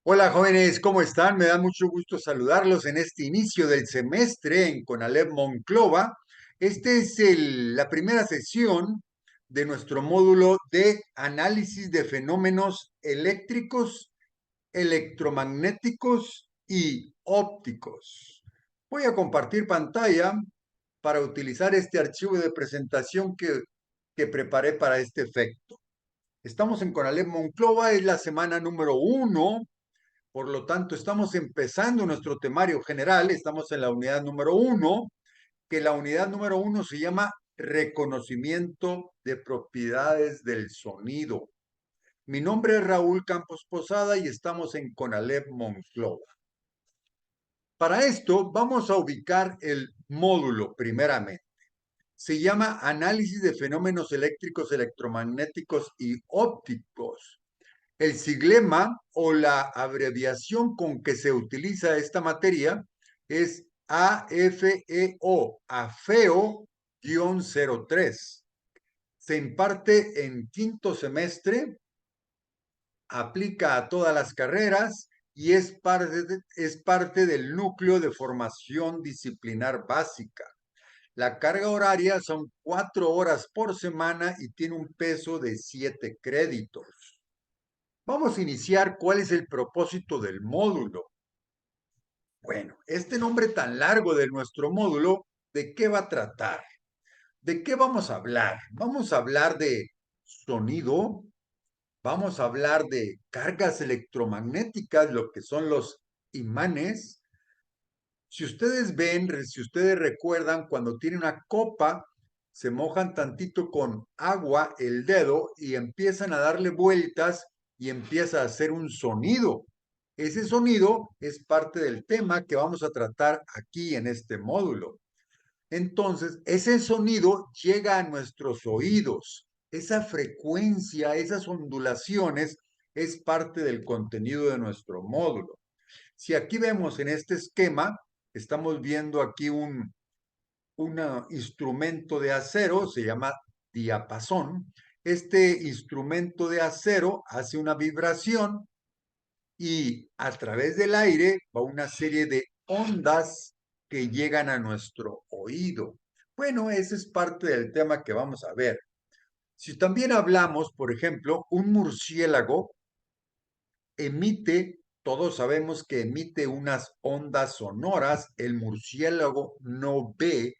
Hola jóvenes, ¿cómo están? Me da mucho gusto saludarlos en este inicio del semestre en CONALEP Monclova. Esta es la primera sesión de nuestro módulo de análisis de fenómenos eléctricos, electromagnéticos y ópticos. Voy a compartir pantalla para utilizar este archivo de presentación que preparé para este efecto. Estamos en CONALEP Monclova, es la semana número 1. Por lo tanto, estamos empezando nuestro temario general, estamos en la unidad número 1, que la unidad número 1 se llama reconocimiento de propiedades del sonido. Mi nombre es Raúl Campos Posada y estamos en CONALEP Monclova. Para esto vamos a ubicar el módulo primeramente. Se llama Análisis de fenómenos eléctricos, electromagnéticos y ópticos. El siglema o la abreviación con que se utiliza esta materia es AFEO, AFEO-03. Se imparte en quinto semestre, aplica a todas las carreras y es parte del núcleo de formación disciplinar básica. La carga horaria son 4 horas por semana y tiene un peso de 7 créditos. Vamos a iniciar cuál es el propósito del módulo. Bueno, este nombre tan largo de nuestro módulo, ¿de qué va a tratar? ¿De qué vamos a hablar? Vamos a hablar de sonido, vamos a hablar de cargas electromagnéticas, lo que son los imanes. Si ustedes ven, si ustedes recuerdan, cuando tienen una copa, se mojan tantito con agua el dedo y empiezan a darle vueltas y empieza a hacer un sonido. Ese sonido es parte del tema que vamos a tratar aquí en este módulo. Entonces, ese sonido llega a nuestros oídos. Esa frecuencia, esas ondulaciones es parte del contenido de nuestro módulo. Si aquí vemos en este esquema, estamos viendo aquí un instrumento de acero, se llama diapasón. Este instrumento de acero hace una vibración y a través del aire va una serie de ondas que llegan a nuestro oído. Bueno, ese es parte del tema que vamos a ver. Si también hablamos, por ejemplo, un murciélago emite, todos sabemos que emite unas ondas sonoras, el murciélago no ve,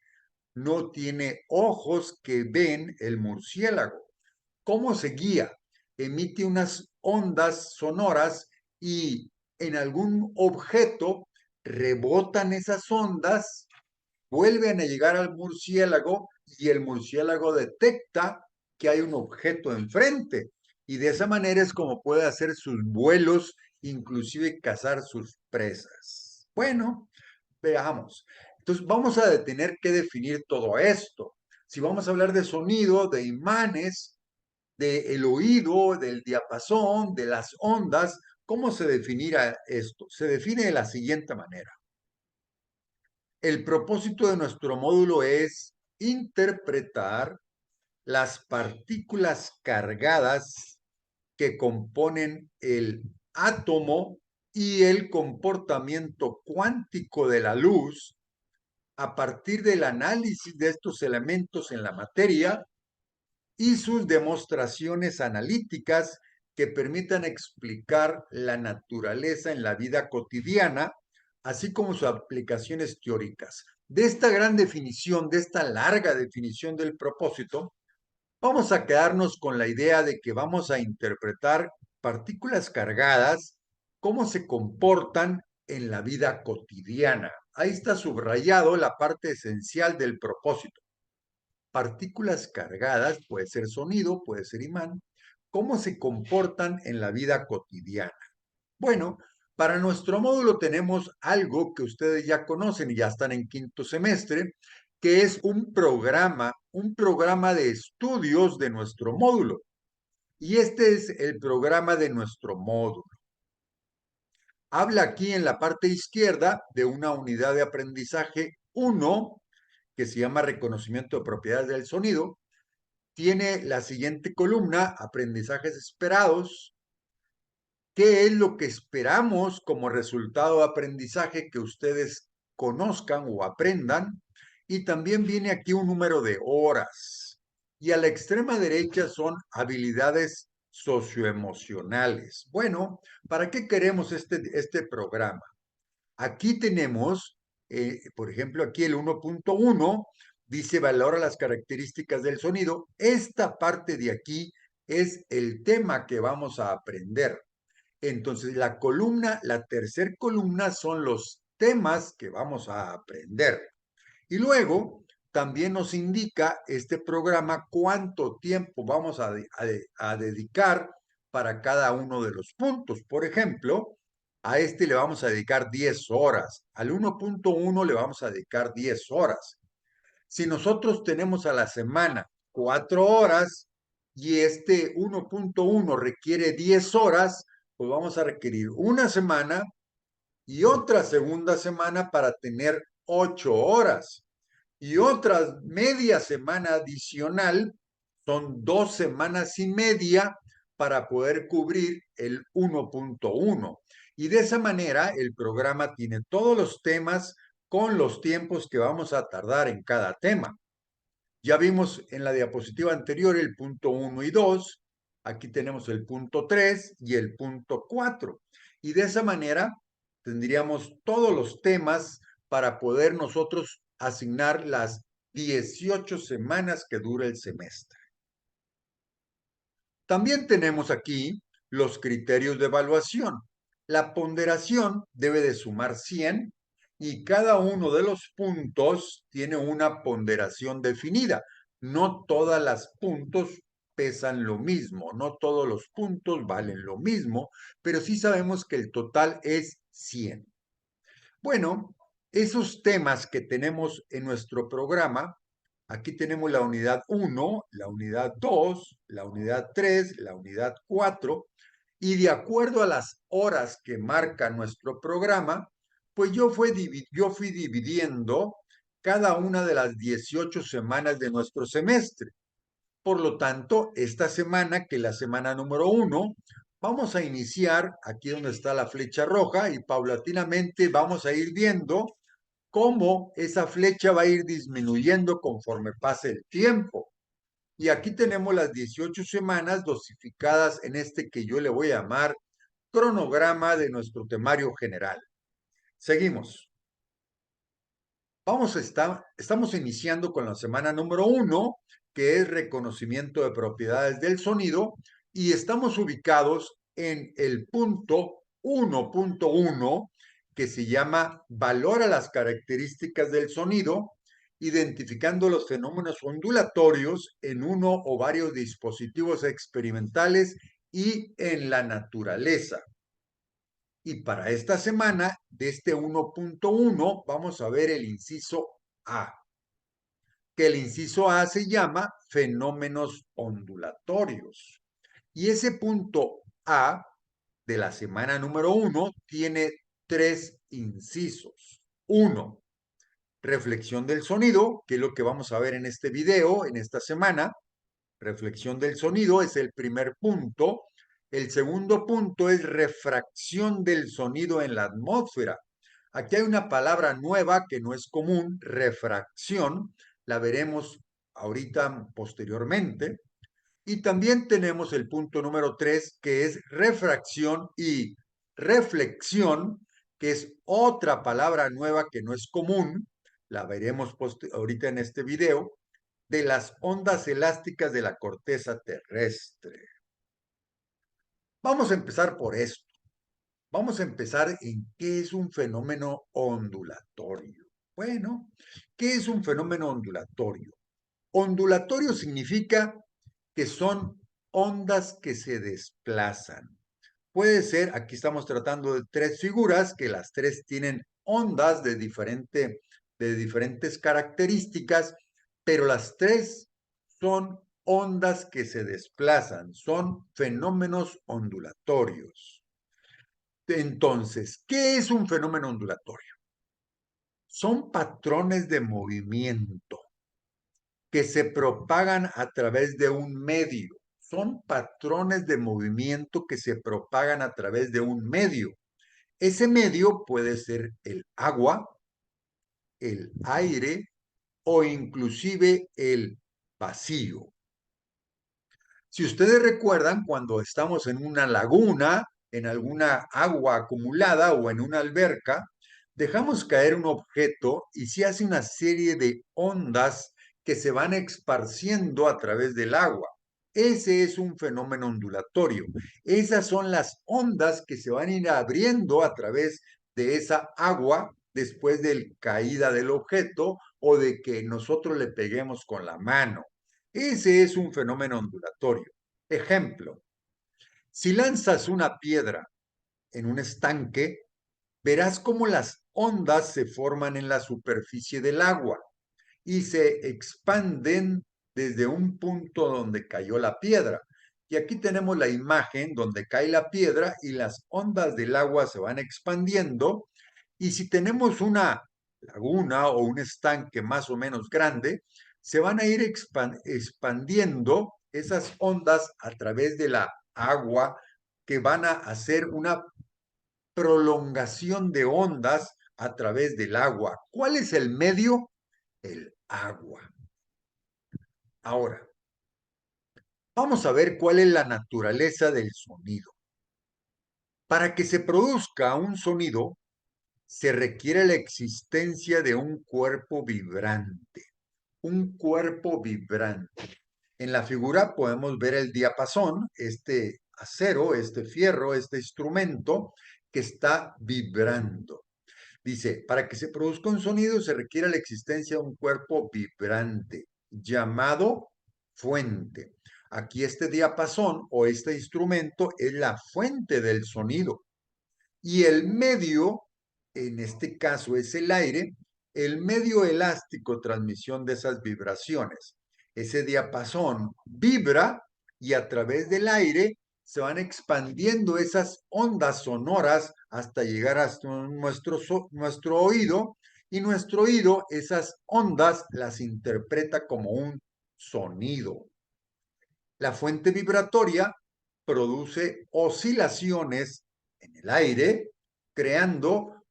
no tiene ojos que ven el murciélago. ¿Cómo se guía? Emite unas ondas sonoras y en algún objeto rebotan esas ondas, vuelven a llegar al murciélago y el murciélago detecta que hay un objeto enfrente y de esa manera es como puede hacer sus vuelos, inclusive cazar sus presas. Bueno, veamos. Entonces vamos a tener que definir todo esto. Si vamos a hablar de sonido, de imanes, del oído, del diapasón, de las ondas, ¿cómo se definirá esto? Se define de la siguiente manera. El propósito de nuestro módulo es interpretar las partículas cargadas que componen el átomo y el comportamiento cuántico de la luz a partir del análisis de estos elementos en la materia y sus demostraciones analíticas que permitan explicar la naturaleza en la vida cotidiana, así como sus aplicaciones teóricas. De esta gran definición, de esta larga definición del propósito, vamos a quedarnos con la idea de que vamos a interpretar partículas cargadas, cómo se comportan en la vida cotidiana. Ahí está subrayado la parte esencial del propósito. Partículas cargadas, puede ser sonido, puede ser imán, cómo se comportan en la vida cotidiana. Bueno, para nuestro módulo tenemos algo que ustedes ya conocen y ya están en quinto semestre, que es un programa de estudios de nuestro módulo. Y este es el programa de nuestro módulo. Habla aquí en la parte izquierda de una unidad de aprendizaje 1, que se llama reconocimiento de propiedades del sonido. Tiene la siguiente columna, aprendizajes esperados, ¿Qué es lo que esperamos como resultado de aprendizaje que ustedes conozcan o aprendan? Y también viene aquí un número de horas. Y a la extrema derecha son habilidades socioemocionales. Bueno, ¿para qué queremos este programa? Aquí tenemos, por ejemplo, aquí el 1.1 dice valora las características del sonido. Esta parte de aquí es el tema que vamos a aprender. Entonces, la tercer columna son los temas que vamos a aprender. Y luego también nos indica este programa cuánto tiempo vamos a dedicar para cada uno de los puntos. Por ejemplo, a este le vamos a dedicar 10 horas, al 1.1 le vamos a dedicar 10 horas. Si nosotros tenemos a la semana 4 horas y este 1.1 requiere 10 horas, pues vamos a requerir una semana y otra segunda semana para tener 8 horas. Y otra media semana adicional, son 2 semanas y media para poder cubrir el 1.1. Y de esa manera el programa tiene todos los temas con los tiempos que vamos a tardar en cada tema. Ya vimos en la diapositiva anterior el punto 1 y 2. Aquí tenemos el punto 3 y el punto 4. Y de esa manera tendríamos todos los temas para poder nosotros asignar las 18 semanas que dura el semestre. También tenemos aquí los criterios de evaluación. La ponderación debe de sumar 100 y cada uno de los puntos tiene una ponderación definida. No todas las puntos pesan lo mismo, no todos los puntos valen lo mismo, pero sí sabemos que el total es 100. Bueno, esos temas que tenemos en nuestro programa, aquí tenemos la unidad 1, la unidad 2, la unidad 3, la unidad 4, y de acuerdo a las horas que marca nuestro programa, pues yo fui dividiendo cada una de las 18 semanas de nuestro semestre. Por lo tanto, esta semana, que es la semana número 1, vamos a iniciar aquí donde está la flecha roja y paulatinamente vamos a ir viendo cómo esa flecha va a ir disminuyendo conforme pase el tiempo. Y aquí tenemos las 18 semanas dosificadas en este que yo le voy a llamar cronograma de nuestro temario general. Seguimos. Estamos iniciando con la semana número 1, que es reconocimiento de propiedades del sonido, y estamos ubicados en el punto 1.1, que se llama valora las características del sonido, identificando los fenómenos ondulatorios en uno o varios dispositivos experimentales y en la naturaleza. Y para esta semana, de este 1.1, vamos a ver el inciso A, que el inciso A se llama fenómenos ondulatorios. Y ese punto A de la semana número 1 tiene 3 incisos. 1, reflexión del sonido, que es lo que vamos a ver en este video, en esta semana. Reflexión del sonido es el primer punto. El segundo punto es refracción del sonido en la atmósfera. Aquí hay una palabra nueva que no es común, refracción. La veremos ahorita posteriormente. Y también tenemos el punto número 3, que es refracción y reflexión, que es otra palabra nueva que no es común. La veremos ahorita en este video, de las ondas elásticas de la corteza terrestre. Vamos a empezar por esto. Vamos a empezar en qué es un fenómeno ondulatorio. Bueno, ¿qué es un fenómeno ondulatorio? Ondulatorio significa que son ondas que se desplazan. Puede ser, aquí estamos tratando de 3 figuras, que las 3 tienen ondas de diferentes características, pero las 3 son ondas que se desplazan, son fenómenos ondulatorios. Entonces, ¿qué es un fenómeno ondulatorio? Son patrones de movimiento que se propagan a través de un medio. son patrones de movimiento que se propagan a través de un medio. Ese medio puede ser el agua, el aire o inclusive el vacío. Si ustedes recuerdan, cuando estamos en una laguna, en alguna agua acumulada o en una alberca, dejamos caer un objeto y se hace una serie de ondas que se van esparciendo a través del agua. Ese es un fenómeno ondulatorio. Esas son las ondas que se van a ir abriendo a través de esa agua después de la caída del objeto o de que nosotros le peguemos con la mano. Ese es un fenómeno ondulatorio. Ejemplo, si lanzas una piedra en un estanque, verás cómo las ondas se forman en la superficie del agua y se expanden desde un punto donde cayó la piedra. Y aquí tenemos la imagen donde cae la piedra y las ondas del agua se van expandiendo. Y si tenemos una laguna o un estanque más o menos grande, se van a ir expandiendo esas ondas a través de la agua que van a hacer una prolongación de ondas a través del agua. ¿Cuál es el medio? El agua. Ahora, vamos a ver cuál es la naturaleza del sonido. Para que se produzca un sonido, se requiere la existencia de un cuerpo vibrante. Un cuerpo vibrante. En la figura podemos ver el diapasón, este acero, este fierro, este instrumento que está vibrando. Dice, para que se produzca un sonido se requiere la existencia de un cuerpo vibrante llamado fuente. Aquí este diapasón o este instrumento es la fuente del sonido. Y el medio, en este caso es el aire, el medio elástico transmisión de esas vibraciones. Ese diapasón vibra y a través del aire se van expandiendo esas ondas sonoras hasta llegar hasta nuestro oído, y nuestro oído esas ondas las interpreta como un sonido. La fuente vibratoria produce oscilaciones en el aire, creando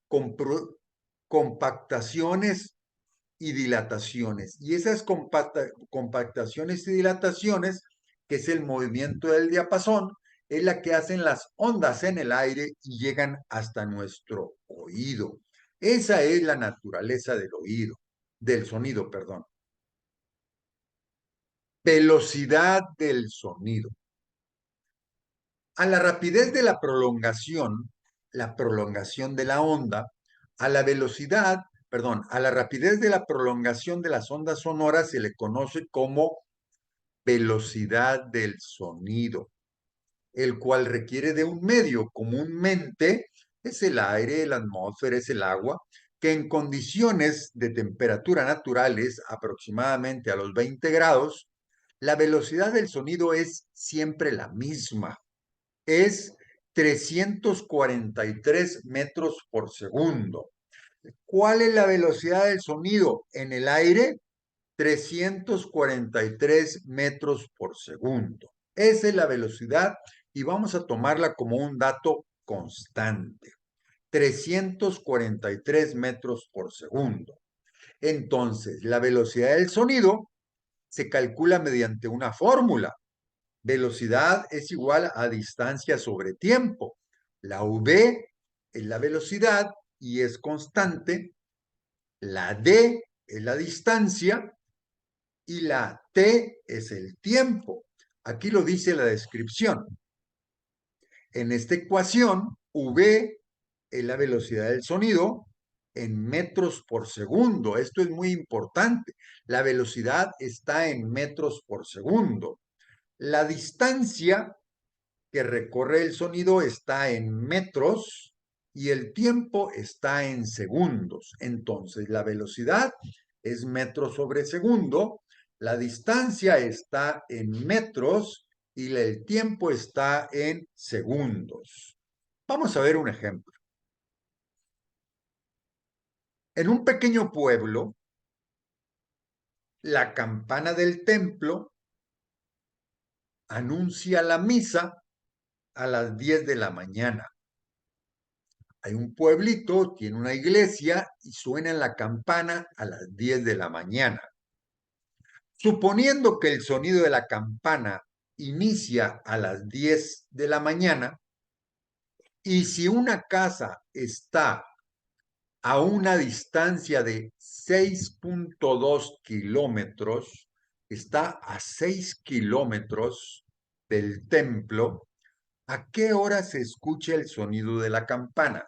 compactaciones y dilataciones. Y esas compactaciones y dilataciones, que es el movimiento del diapasón, es la que hacen las ondas en el aire y llegan hasta nuestro oído. Esa es la naturaleza del oído, del sonido, perdón. Velocidad del sonido. A la rapidez de la prolongación de la onda, a la velocidad, perdón, a la rapidez de la prolongación de las ondas sonoras se le conoce como velocidad del sonido, el cual requiere de un medio, comúnmente es el aire, la atmósfera, es el agua, que en condiciones de temperatura naturales, aproximadamente a los 20 grados, la velocidad del sonido es siempre la misma, es 343 metros por segundo. ¿Cuál es la velocidad del sonido en el aire? 343 metros por segundo. Esa es la velocidad y vamos a tomarla como un dato constante. 343 metros por segundo. Entonces, la velocidad del sonido se calcula mediante una fórmula. Velocidad es igual a distancia sobre tiempo. La v es la velocidad y es constante. La d es la distancia y la t es el tiempo. Aquí lo dice la descripción. En esta ecuación, v es la velocidad del sonido en metros por segundo. Esto es muy importante. La velocidad está en metros por segundo. La distancia que recorre el sonido está en metros y el tiempo está en segundos. Entonces, la velocidad es metros sobre segundo, la distancia está en metros y el tiempo está en segundos. Vamos a ver un ejemplo. En un pequeño pueblo, la campana del templo anuncia la misa a las 10 de la mañana. Hay un pueblito, tiene una iglesia y suena la campana a las 10 de la mañana. Suponiendo que el sonido de la campana inicia a las 10 de la mañana y si una casa está a una distancia de 6.2 kilómetros, está a 6 kilómetros del templo, ¿a qué hora se escucha el sonido de la campana?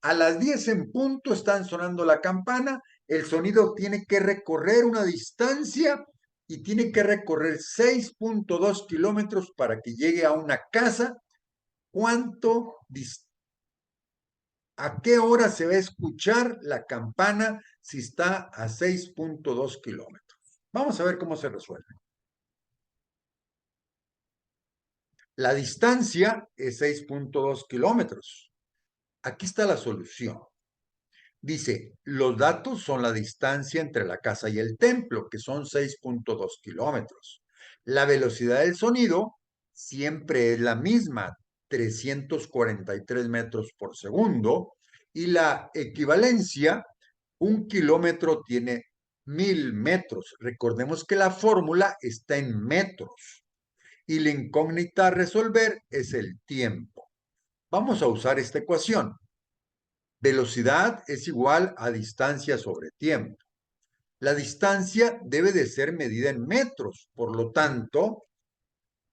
A las 10 en punto están sonando la campana, el sonido tiene que recorrer una distancia y tiene que recorrer 6.2 kilómetros para que llegue a una casa. ¿Cuánto ¿A qué hora se va a escuchar la campana si está a 6.2 kilómetros? Vamos a ver cómo se resuelve. La distancia es 6.2 kilómetros. Aquí está la solución. Dice, los datos son la distancia entre la casa y el templo, que son 6.2 kilómetros. La velocidad del sonido siempre es la misma, 343 metros por segundo, y la equivalencia, 1 kilómetro tiene 1000 metros. Recordemos que la fórmula está en metros y la incógnita a resolver es el tiempo. Vamos a usar esta ecuación. Velocidad es igual a distancia sobre tiempo. La distancia debe de ser medida en metros, por lo tanto,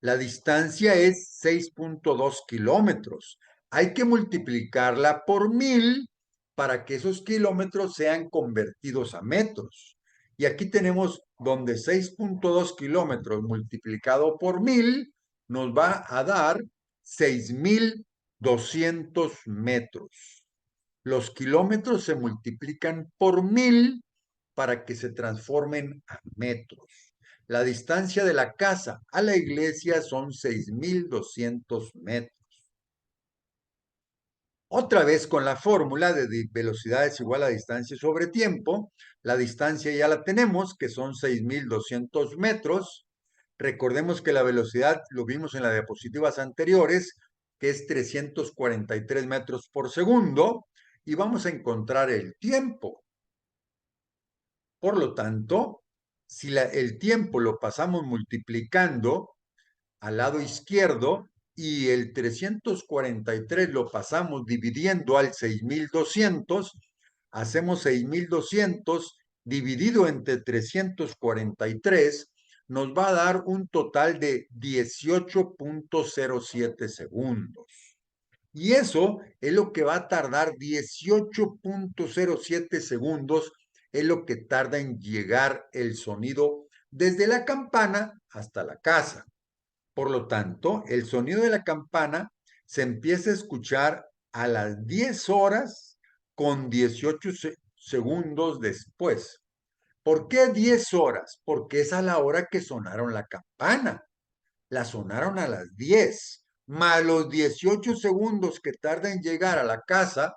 la distancia es 6.2 kilómetros. Hay que multiplicarla por 1000 para que esos kilómetros sean convertidos a metros. Y aquí tenemos donde 6.2 kilómetros multiplicado por 1000 nos va a dar 6200 metros. Los kilómetros se multiplican por 1000 para que se transformen a metros. La distancia de la casa a la iglesia son 6200 metros. Otra vez con la fórmula de velocidad es igual a distancia sobre tiempo. La distancia ya la tenemos, que son 6200 metros. Recordemos que la velocidad lo vimos en las diapositivas anteriores, que es 343 metros por segundo. Y vamos a encontrar el tiempo. Por lo tanto, si el tiempo lo pasamos multiplicando al lado izquierdo y el 343 lo pasamos dividiendo al 6200, hacemos 6200 dividido entre 343, nos va a dar un total de 18.07 segundos. Y eso es lo que va a tardar 18.07 segundos, es lo que tarda en llegar el sonido desde la campana hasta la casa. Por lo tanto, el sonido de la campana se empieza a escuchar a las 10 horas con 18 segundos después. ¿Por qué 10 horas? Porque es a la hora que sonaron la campana. La sonaron a las 10, más los 18 segundos que tarda en llegar a la casa,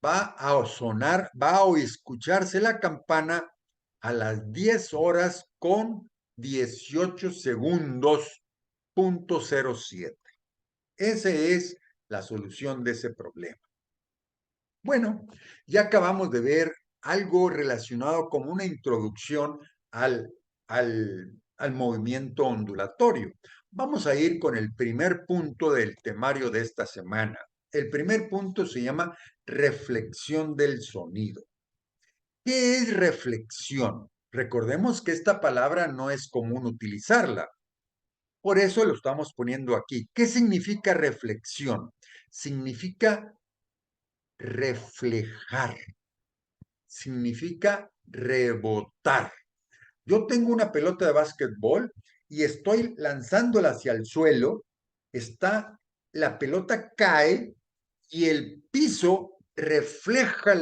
va a sonar, va a escucharse la campana a las 10 horas con 18 segundos, punto 07. Esa es la solución de ese problema. Bueno, ya acabamos de ver algo relacionado como una introducción al movimiento ondulatorio. Vamos a ir con el primer punto del temario de esta semana. El primer punto se llama reflexión del sonido. ¿Qué es reflexión? Recordemos que esta palabra no es común utilizarla. Por eso lo estamos poniendo aquí. ¿Qué significa reflexión? Significa reflejar, significa rebotar. Yo tengo una pelota de básquetbol y estoy lanzándola hacia el suelo, la pelota cae y el piso refleja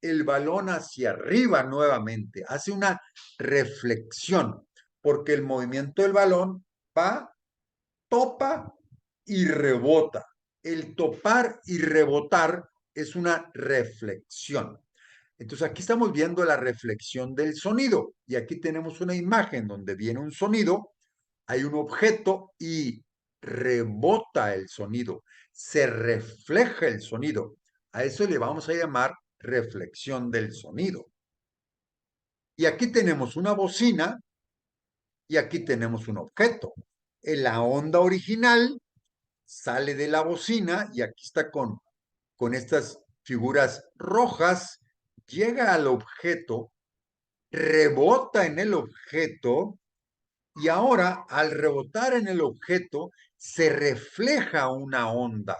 el balón hacia arriba nuevamente, hace una reflexión, porque el movimiento del balón va, topa y rebota. El topar y rebotar es una reflexión. Entonces aquí estamos viendo la reflexión del sonido y aquí tenemos una imagen donde viene un sonido hay un objeto y rebota el sonido, se refleja el sonido. A eso le vamos a llamar reflexión del sonido. Y aquí tenemos una bocina y aquí tenemos un objeto. En la onda original sale de la bocina y aquí está con estas figuras rojas, llega al objeto, rebota en el objeto y ahora al rebotar en el objeto se refleja una onda,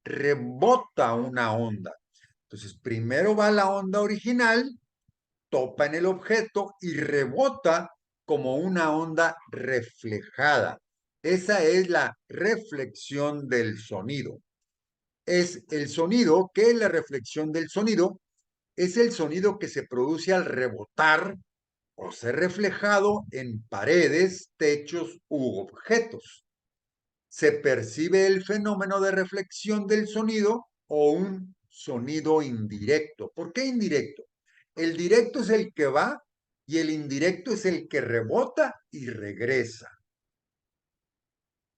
rebota una onda. Entonces primero va la onda original, topa en el objeto y rebota como una onda reflejada. Esa es la reflexión del sonido. Es el sonido, ¿qué es la reflexión del sonido? Es el sonido que se produce al rebotar o ser reflejado en paredes, techos u objetos. Se percibe el fenómeno de reflexión del sonido o un sonido indirecto. ¿Por qué indirecto? El directo es el que va y el indirecto es el que rebota y regresa.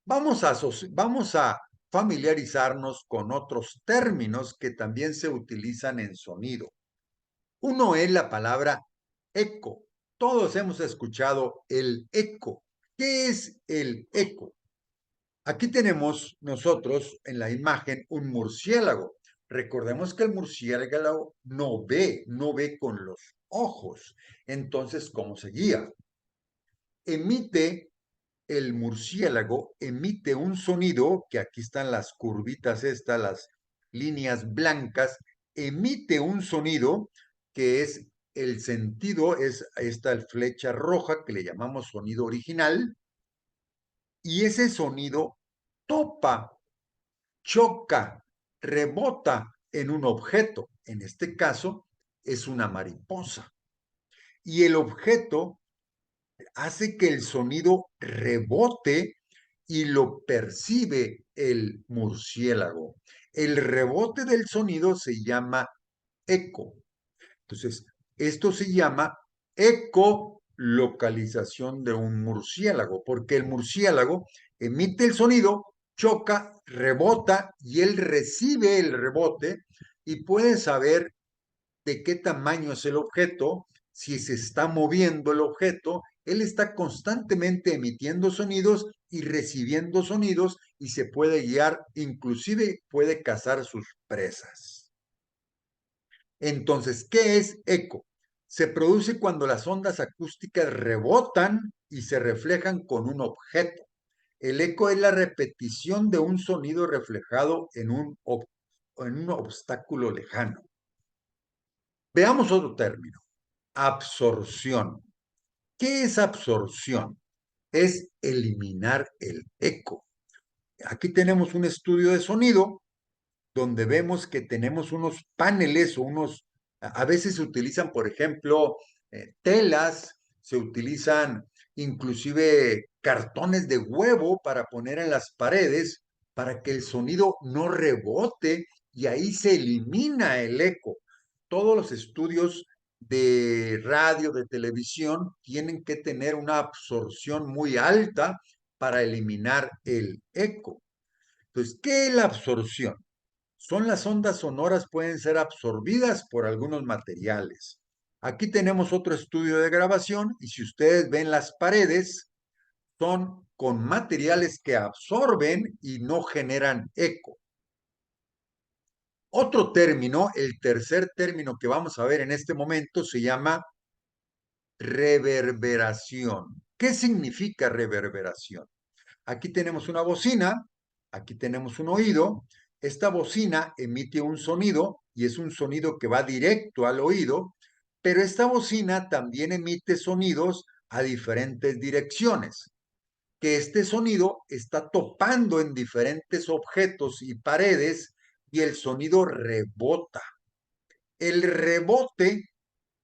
Vamos a familiarizarnos con otros términos que también se utilizan en sonido. Uno es la palabra eco. Todos hemos escuchado el eco. ¿Qué es el eco? Aquí tenemos nosotros en la imagen un murciélago. Recordemos que el murciélago no ve con los ojos. Entonces, ¿cómo se guía? Emite el murciélago, emite un sonido, que aquí están las curvitas estas, las líneas blancas, emite un sonido que es el sentido, es esta flecha roja que le llamamos sonido original, y ese sonido topa, choca, rebota en un objeto. En este caso es una mariposa. Y el objeto hace que el sonido rebote y lo percibe el murciélago. El rebote del sonido se llama eco. Entonces, esto se llama ecolocalización de un murciélago, porque el murciélago emite el sonido, choca, rebota y él recibe el rebote y puede saber de qué tamaño es el objeto, si se está moviendo el objeto, él está constantemente emitiendo sonidos y recibiendo sonidos y se puede guiar, inclusive puede cazar sus presas. Entonces, ¿qué es eco? Se produce cuando las ondas acústicas rebotan y se reflejan con un objeto. El eco es la repetición de un sonido reflejado en un obstáculo lejano. Veamos otro término, absorción. ¿Qué es absorción? Es eliminar el eco. Aquí tenemos un estudio de sonido donde vemos que tenemos unos paneles o a veces se utilizan, por ejemplo, telas, se utilizan inclusive cartones de huevo para poner en las paredes para que el sonido no rebote y ahí se elimina el eco. Todos los estudios de radio, de televisión, tienen que tener una absorción muy alta para eliminar el eco. Entonces, ¿qué es la absorción? Son las ondas sonoras pueden ser absorbidas por algunos materiales. Aquí tenemos otro estudio de grabación y si ustedes ven las paredes, son con materiales que absorben y no generan eco. Otro término, el tercer término que vamos a ver en este momento, se llama reverberación. ¿Qué significa reverberación? Aquí tenemos una bocina, aquí tenemos un oído. Esta bocina emite un sonido y es un sonido que va directo al oído, pero esta bocina también emite sonidos a diferentes direcciones, que este sonido está topando en diferentes objetos y paredes y el sonido rebota. El rebote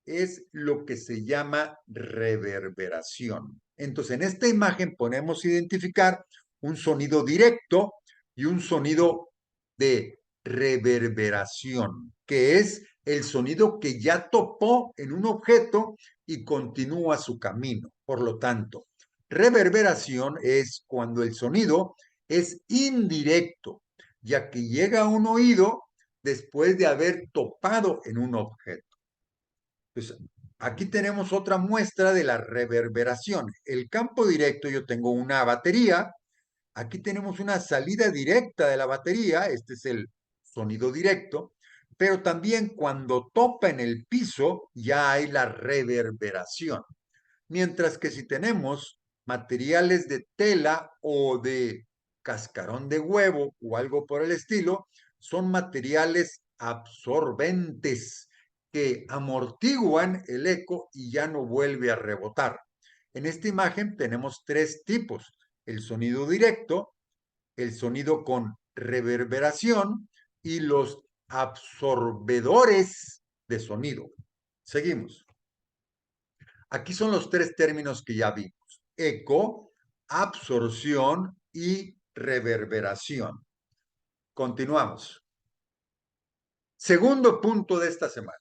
es lo que se llama reverberación. Entonces, en esta imagen podemos identificar un sonido directo y un sonido de reverberación, que es el sonido que ya topó en un objeto y continúa su camino. Por lo tanto, Reverberación es cuando el sonido es indirecto, ya que llega a un oído después de haber topado en un objeto. Pues aquí tenemos otra muestra de la reverberación. El campo directo, yo tengo una batería. Aquí tenemos una salida directa de la batería. Este es el sonido directo. Pero también cuando topa en el piso, ya hay la reverberación. Mientras que si tenemos materiales de tela o de cascarón de huevo o algo por el estilo, son materiales absorbentes que amortiguan el eco y ya no vuelve a rebotar. En esta imagen tenemos tres tipos: el sonido directo, el sonido con reverberación y los absorbedores de sonido. Seguimos. Aquí son los tres términos que ya vimos: eco, absorción y reverberación. Continuamos. Segundo punto de esta semana: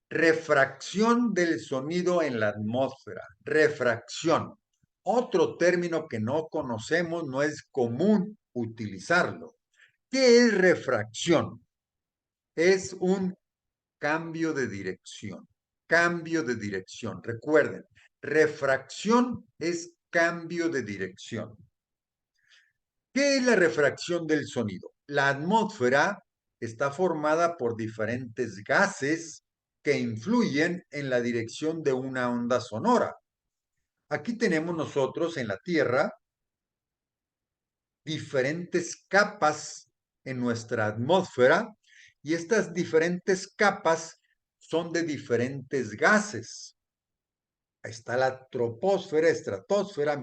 refracción del sonido en la atmósfera. Refracción. Otro término que no conocemos, no es común utilizarlo. ¿Qué es refracción? Es un cambio de dirección. Cambio de dirección. Recuerden, refracción es cambio de dirección. ¿Qué es la refracción del sonido? La atmósfera está formada por diferentes gases que influyen en la dirección de una onda sonora. Aquí tenemos nosotros en la Tierra diferentes capas en nuestra atmósfera, y estas diferentes capas son de diferentes gases. Está la troposfera, estratosfera,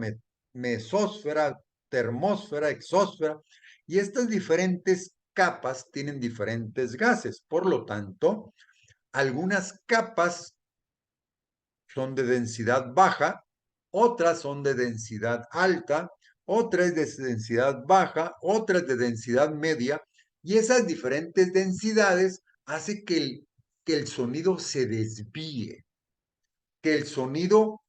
mesósfera, termósfera, exósfera, y estas diferentes capas tienen diferentes gases. Por lo tanto, algunas capas son de densidad baja, otras son de densidad alta, otras de densidad baja, otras de densidad media, y esas diferentes densidades hacen que el sonido se desvíe, que el sonido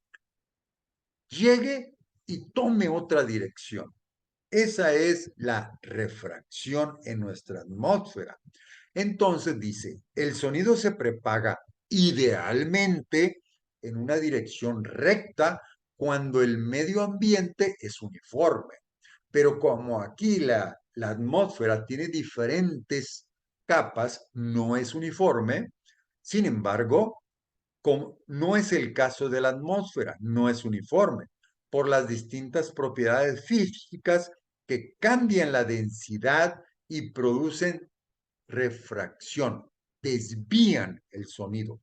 llegue y tome otra dirección. Esa es la refracción en nuestra atmósfera. Entonces dice, el sonido se propaga idealmente en una dirección recta cuando el medio ambiente es uniforme. Pero como aquí la atmósfera tiene diferentes capas, no es uniforme. Sin embargo, no es el caso de la atmósfera, no es uniforme, por las distintas propiedades físicas que cambian la densidad y producen refracción, desvían el sonido.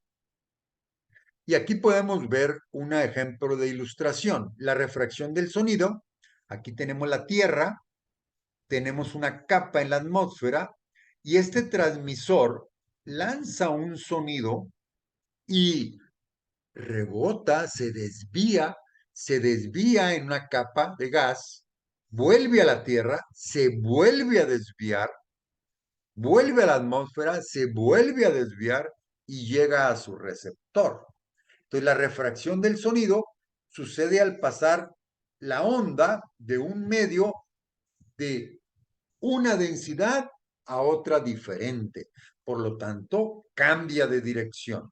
Y aquí podemos ver un ejemplo de ilustración: la refracción del sonido. Aquí tenemos la Tierra, tenemos una capa en la atmósfera, y este transmisor lanza un sonido y rebota, se desvía en una capa de gas, vuelve a la Tierra, se vuelve a desviar, vuelve a la atmósfera, se vuelve a desviar y llega a su receptor. Entonces, la refracción del sonido sucede al pasar la onda de un medio de una densidad a otra diferente. Por lo tanto, cambia de dirección.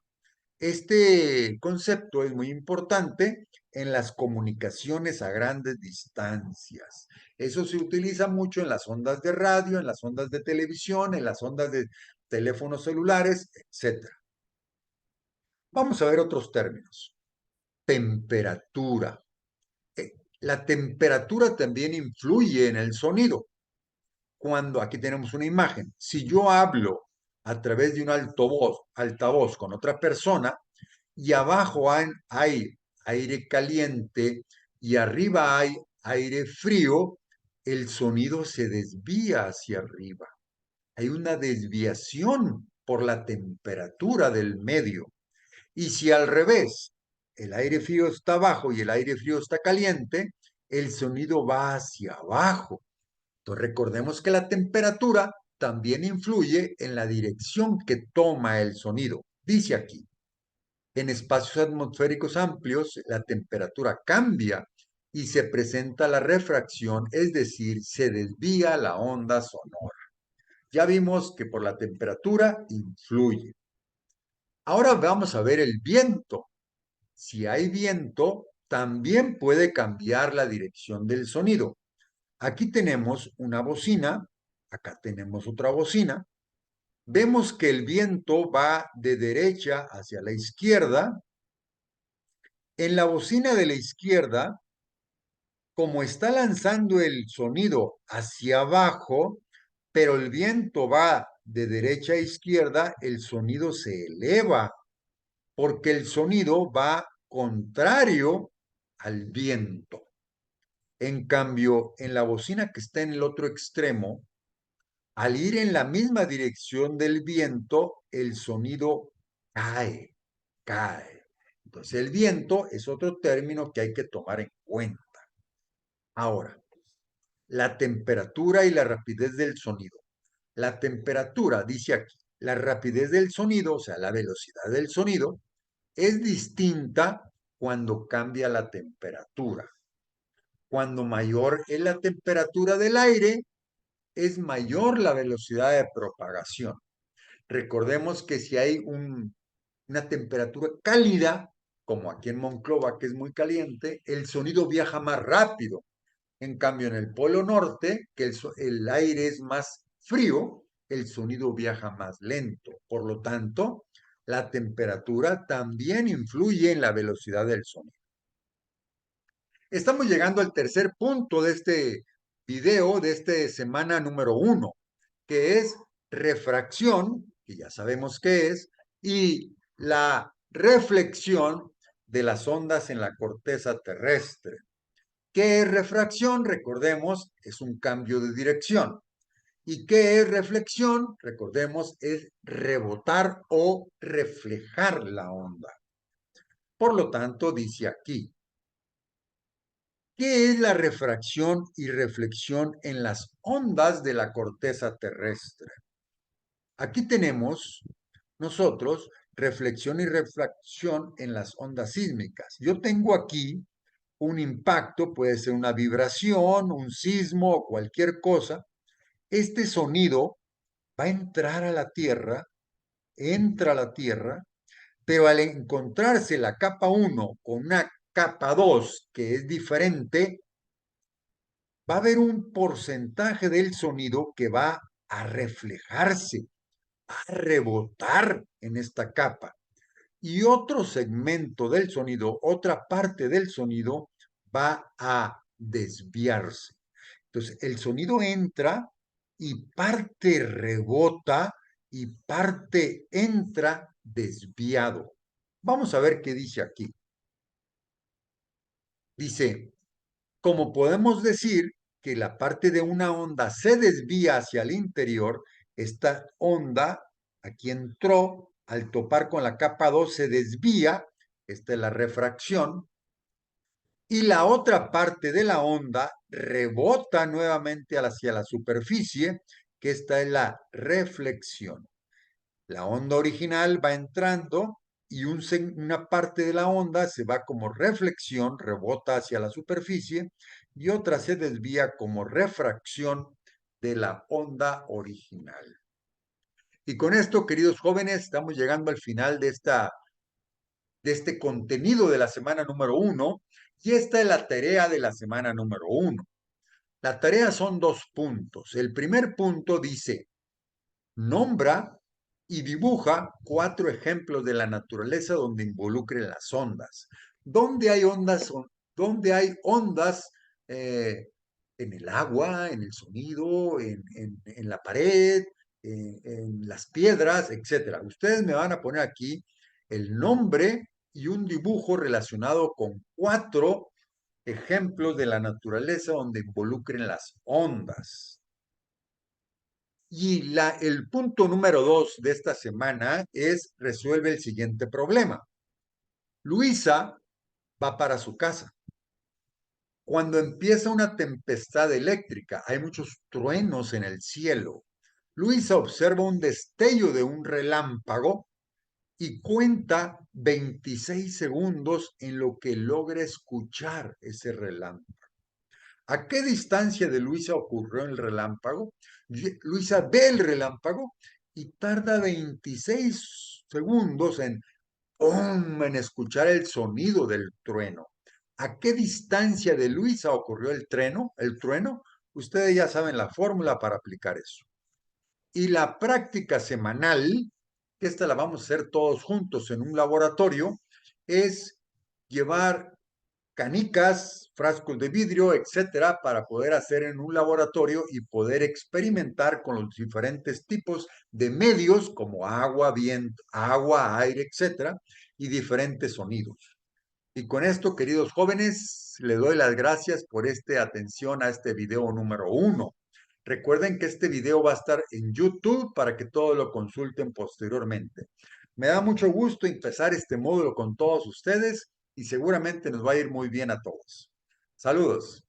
Este concepto es muy importante en las comunicaciones a grandes distancias. Eso se utiliza mucho en las ondas de radio, en las ondas de televisión, en las ondas de teléfonos celulares, etc. Vamos a ver otros términos. Temperatura. La temperatura también influye en el sonido. Cuando aquí tenemos una imagen, si yo hablo a través de un altavoz con otra persona, y abajo hay aire caliente y arriba hay aire frío, el sonido se desvía hacia arriba. Hay una desviación por la temperatura del medio. Y si al revés, el aire frío está abajo y el aire frío está caliente, el sonido va hacia abajo. Entonces recordemos que la temperatura también influye en la dirección que toma el sonido. Dice aquí: en espacios atmosféricos amplios, la temperatura cambia y se presenta la refracción, es decir, se desvía la onda sonora. Ya vimos que por la temperatura influye. Ahora vamos a ver el viento. Si hay viento, también puede cambiar la dirección del sonido. Aquí tenemos una bocina, acá tenemos otra bocina. Vemos que el viento va de derecha hacia la izquierda. En la bocina de la izquierda, como está lanzando el sonido hacia abajo, pero el viento va de derecha a izquierda, el sonido se eleva porque el sonido va contrario al viento. En cambio, en la bocina que está en el otro extremo, al ir en la misma dirección del viento, el sonido cae. Entonces, el viento es otro término que hay que tomar en cuenta. Ahora, la temperatura y la rapidez del sonido. La temperatura, dice aquí, la rapidez del sonido, o sea, la velocidad del sonido, es distinta cuando cambia la temperatura. Cuando mayor es la temperatura del aire, es mayor la velocidad de propagación. Recordemos que si hay una temperatura cálida, como aquí en Monclova, que es muy caliente, el sonido viaja más rápido. En cambio, en el Polo Norte, que el aire es más frío, el sonido viaja más lento. Por lo tanto, la temperatura también influye en la velocidad del sonido. Estamos llegando al tercer punto de este video, de esta semana número 1, que es refracción, que ya sabemos qué es, y la reflexión de las ondas en la corteza terrestre. ¿Qué es refracción? Recordemos, es un cambio de dirección. ¿Y qué es reflexión? Recordemos, es rebotar o reflejar la onda. Por lo tanto, dice aquí, ¿qué es la refracción y reflexión en las ondas de la corteza terrestre? Aquí tenemos nosotros reflexión y refracción en las ondas sísmicas. Yo tengo aquí un impacto, puede ser una vibración, un sismo o cualquier cosa. Este sonido va a entrar a la Tierra, entra a la Tierra, pero al encontrarse la capa 1 con una capa 2 que es diferente, va a haber un porcentaje del sonido que va a reflejarse, a rebotar en esta capa. Y otro segmento del sonido, otra parte del sonido, va a desviarse. Entonces, el sonido entra y parte rebota y parte entra desviado. Vamos a ver qué dice aquí. Dice, como podemos decir que la parte de una onda se desvía hacia el interior, esta onda aquí entró, al topar con la capa 2 se desvía, esta es la refracción, y la otra parte de la onda rebota nuevamente hacia la superficie, que esta es la reflexión. La onda original va entrando y una parte de la onda se va como reflexión, rebota hacia la superficie, y otra se desvía como refracción de la onda original. Y con esto, queridos jóvenes, estamos llegando al final de este contenido de la semana número 1, y esta es la tarea de la semana número 1. La tarea son 2 puntos. El primer punto dice, nombra y dibuja 4 ejemplos de la naturaleza donde involucren las ondas. ¿Dónde hay ondas? ¿Dónde hay ondas en el agua, en el sonido, en la pared, en las piedras, etcétera? Ustedes me van a poner aquí el nombre y un dibujo relacionado con 4 ejemplos de la naturaleza donde involucren las ondas. Y el punto número 2 de esta semana es resuelve el siguiente problema. Luisa va para su casa. Cuando empieza una tempestad eléctrica, hay muchos truenos en el cielo. Luisa observa un destello de un relámpago y cuenta 26 segundos en lo que logra escuchar ese relámpago. ¿A qué distancia de Luisa ocurrió el relámpago? Luisa ve el relámpago y tarda 26 segundos en escuchar el sonido del trueno. ¿A qué distancia de Luisa ocurrió el trueno? Ustedes ya saben la fórmula para aplicar eso. Y la práctica semanal, que esta la vamos a hacer todos juntos en un laboratorio, es llevar canicas, frascos de vidrio, etcétera, para poder hacer en un laboratorio y poder experimentar con los diferentes tipos de medios como agua, viento, agua, aire, etcétera, y diferentes sonidos. Y con esto, queridos jóvenes, le doy las gracias por esta atención a este video número 1. Recuerden que este video va a estar en YouTube para que todos lo consulten posteriormente. Me da mucho gusto empezar este módulo con todos ustedes y seguramente nos va a ir muy bien a todos. Saludos.